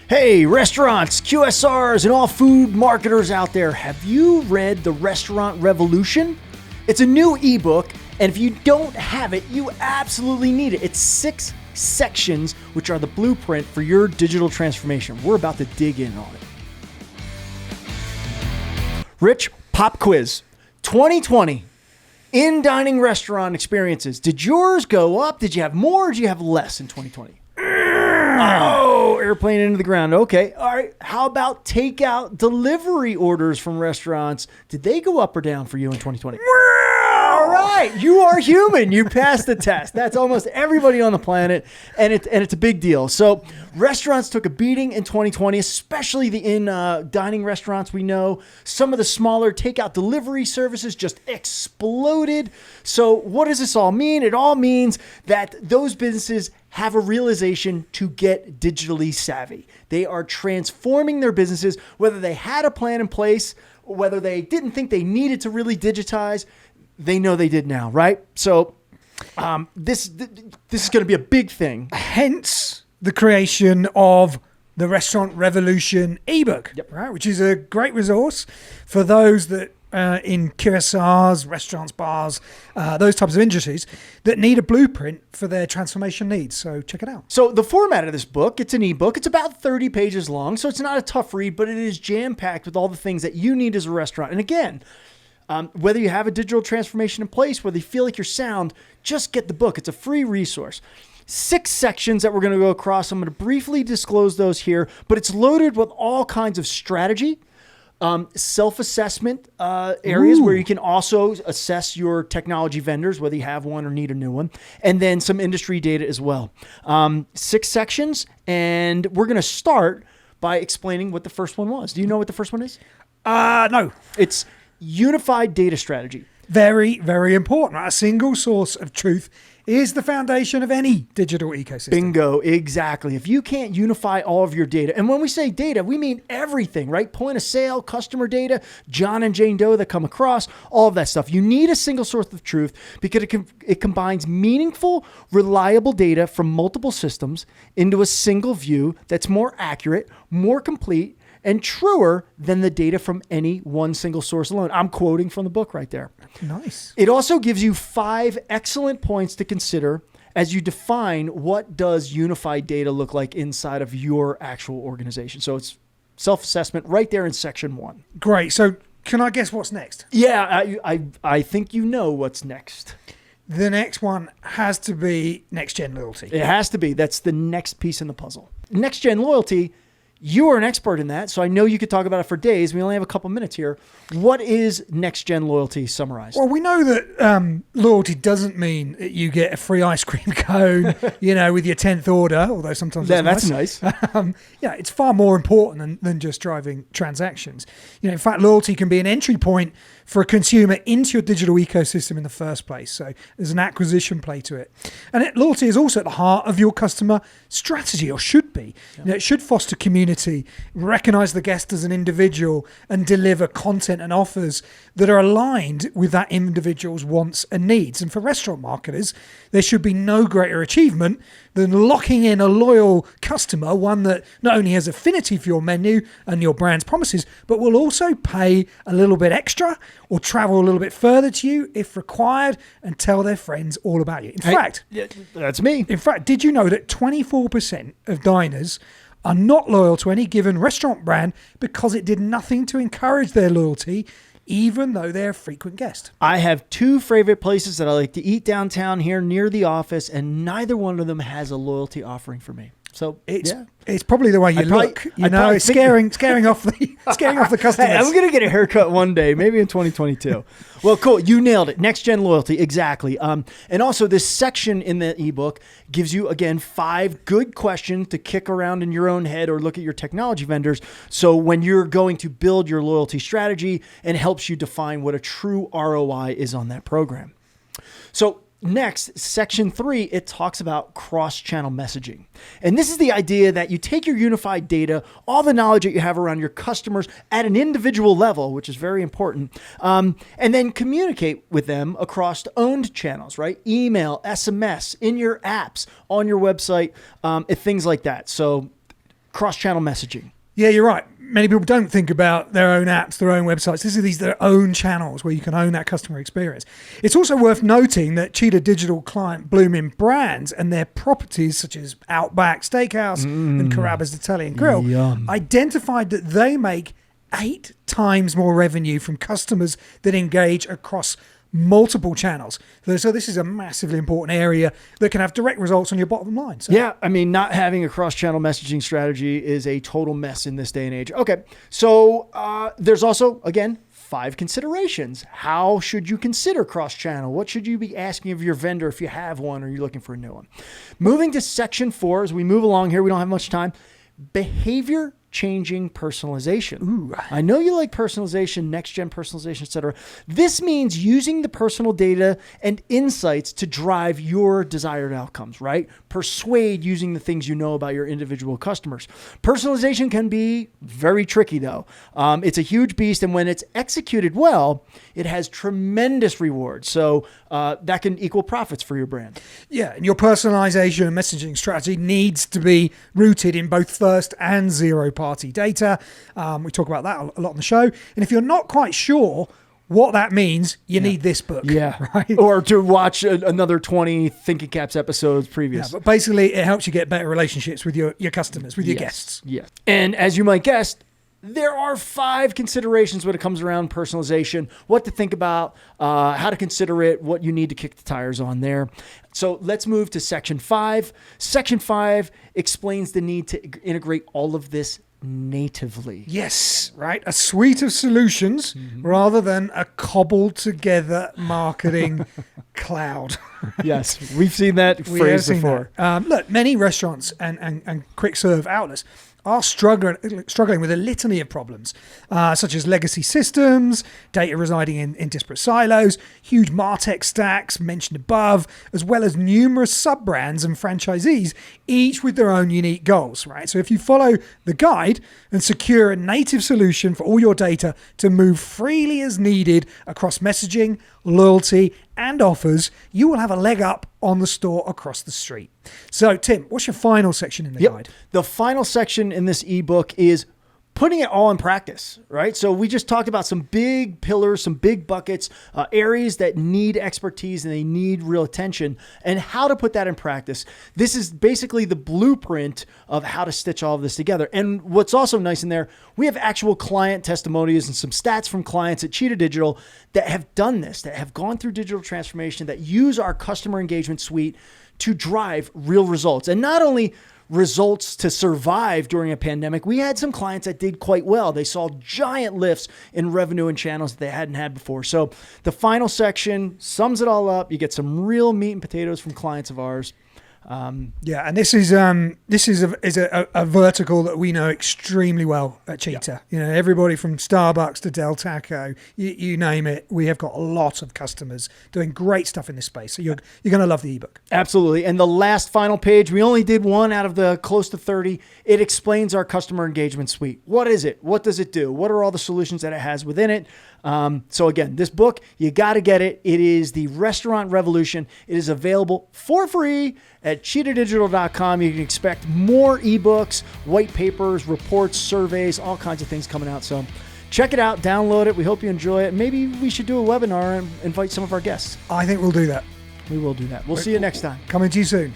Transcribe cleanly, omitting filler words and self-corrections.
Hey, restaurants, QSRs, and all food marketers out there, have you read The Restaurant Revolution? It's a new ebook, and if you don't have it, you absolutely need it. It's 6 sections, which are the blueprint for your digital transformation. We're about to dig in on it. Rich, pop quiz. 2020, in-dining restaurant experiences. Did yours go up? Did you have more or did you have less in 2020? Oh, airplane into the ground. Okay. All right. How about takeout delivery orders from restaurants? Did they go up or down for you in 2020? All right. You are human. You passed the test. That's almost everybody on the planet, and it's a big deal. So restaurants took a beating in 2020, especially the in-dining restaurants. We know some of the smaller takeout delivery services just exploded. So what does this all mean? It all means that those businesses have a realization to get digitally savvy. They are transforming their businesses, whether they had a plan in place, or whether they didn't think they needed to really digitize. They know they did now, right? So this is going to be a big thing. Hence the creation of the Restaurant Revolution ebook, Yep. right? Which is a great resource for those that in QSRs, restaurants, bars, those types of industries that need a blueprint for their transformation needs. So check it out. So the format of this book, it's an ebook. It's about 30 pages long, so it's not a tough read, but it is jam-packed with all the things that you need as a restaurant. And again, whether you have a digital transformation in place, whether you feel like you're sound, just get the book. It's a free resource. 6 sections that we're going to go across. I'm going to briefly disclose those here, but it's loaded with all kinds of strategy, self-assessment areas where you can also assess your technology vendors, whether you have one or need a new one, and then some industry data as well. 6 sections, and we're going to start by explaining what the first one was. Do you know what the first one is? No. It's unified data strategy. Very, very important. A single source of truth is the foundation of any digital ecosystem. Bingo, exactly. If you can't unify all of your data, and when we say data, we mean everything, right? Point of sale, customer data, John and Jane Doe that come across, all of that stuff. You need a single source of truth because it combines meaningful, reliable data from multiple systems into a single view that's more accurate, more complete, and truer than the data from any one single source alone. I'm quoting from the book right there. Nice. It also gives you 5 excellent points to consider as you define what does unified data look like inside of your actual organization. So it's self-assessment right there in section 1. Great. So can I guess what's next? Yeah, I think you know what's next. The next one has to be next-gen loyalty. It has to be. That's the next piece in the puzzle. Next-gen loyalty, you are an expert in that, so I know you could talk about it for days. We only have a couple minutes here. What is next-gen loyalty summarized? Well, we know that loyalty doesn't mean that you get a free ice cream cone, with your 10th order, although sometimes that's nice. It's far more important than just driving transactions. In fact, loyalty can be an entry point for a consumer into your digital ecosystem in the first place. So there's an acquisition play to it. And loyalty is also at the heart of your customer strategy, or should be. Yeah. It should foster community, recognize the guest as an individual, and deliver content and offers that are aligned with that individual's wants and needs. And for restaurant marketers, there should be no greater achievement than locking in a loyal customer, one that not only has affinity for your menu and your brand's promises, but will also pay a little bit extra or travel a little bit further to you if required and tell their friends all about you. In fact, that's me. In fact, did you know that 24% of diners are not loyal to any given restaurant brand because it did nothing to encourage their loyalty, even though they're a frequent guest? I have 2 favorite places that I like to eat downtown here near the office, and neither one of them has a loyalty offering for me. So it's probably the way you look. It's scaring off the customers. Hey, I'm going to get a haircut one day, maybe in 2022. Well, cool. You nailed it. Next gen loyalty. Exactly. And also this section in the ebook gives you, again, 5 good questions to kick around in your own head or look at your technology vendors. So when you're going to build your loyalty strategy, and helps you define what a true ROI is on that program. So next, section 3, it talks about cross-channel messaging. And this is the idea that you take your unified data, all the knowledge that you have around your customers at an individual level, which is very important, and then communicate with them across owned channels, right? Email, SMS, in your apps, on your website, things like that. So cross-channel messaging. Yeah, you're right. Many people don't think about their own apps, their own websites. These are their own channels where you can own that customer experience. It's also worth noting that Cheetah Digital client Bloomin' Brands and their properties such as Outback Steakhouse and Carrabba's Italian Grill identified that they make 8 times more revenue from customers that engage across multiple channels. So this is a massively important area that can have direct results on your bottom line. So. Yeah, I mean, not having a cross-channel messaging strategy is a total mess in this day and age. Okay, so there's also, again, 5 considerations. How should you consider cross-channel? What should you be asking of your vendor if you have one or you're looking for a new one? Moving to section 4, as we move along here, we don't have much time. Behavior changing personalization. Ooh. I know you like personalization, next-gen personalization, etc. This means using the personal data and insights to drive your desired outcomes, right? Persuade using the things you know about your individual customers. Personalization can be very tricky, though. It's a huge beast, and when it's executed well, it has tremendous rewards. So that can equal profits for your brand. Yeah, and your personalization and messaging strategy needs to be rooted in both first and zero-party data. We talk about that a lot on the show. And if you're not quite sure what that means, you need this book. Yeah, right? Or to watch another 20 Thinking Caps episodes previous. Yeah, but basically, it helps you get better relationships with your customers, with your guests. Yes. And as you might guess, there are 5 considerations when it comes around personalization, what to think about, how to consider it, what you need to kick the tires on there. So let's move to section 5. Section 5 explains the need to integrate all of this natively. Yes, right. A suite of solutions rather than a cobbled together marketing cloud. Yes, we've seen that phrase before. Look, many restaurants and quick serve outlets are struggling with a litany of problems, such as legacy systems, data residing in disparate silos, huge MarTech stacks mentioned above, as well as numerous sub-brands and franchisees, each with their own unique goals, right? So if you follow the guide and secure a native solution for all your data to move freely as needed across messaging, loyalty, and offers, you will have a leg up on the store across the street. So, Tim, what's your final section in the guide? The final section in this ebook is putting it all in practice, right? So we just talked about some big pillars, some big buckets, areas that need expertise and they need real attention, and how to put that in practice. This is basically the blueprint of how to stitch all of this together. And what's also nice in there, we have actual client testimonials and some stats from clients at Cheetah Digital that have done this, that have gone through digital transformation, that use our customer engagement suite to drive real results. And not only results to survive during a pandemic, we had some clients that did quite well. They saw giant lifts in revenue and channels that they hadn't had before. So the final section sums it all up. You get some real meat and potatoes from clients of ours. Yeah, and this is a vertical that we know extremely well at Cheetah. Yeah. You know, everybody from Starbucks to Del Taco, you name it. We have got a lot of customers doing great stuff in this space. So you're going to love the ebook. Absolutely. And the last final page, we only did one out of the close to 30. It explains our customer engagement suite. What is it? What does it do? What are all the solutions that it has within it? So again, this book, you got to get it. It is the Restaurant Revolution. It is available for free at cheetahdigital.com. You can expect more ebooks, white papers, reports, surveys, all kinds of things coming out. So check it out, download it. We hope you enjoy it. Maybe we should do a webinar and invite some of our guests. I think we'll do that. We will do that. We'll see you next time. Coming to you soon.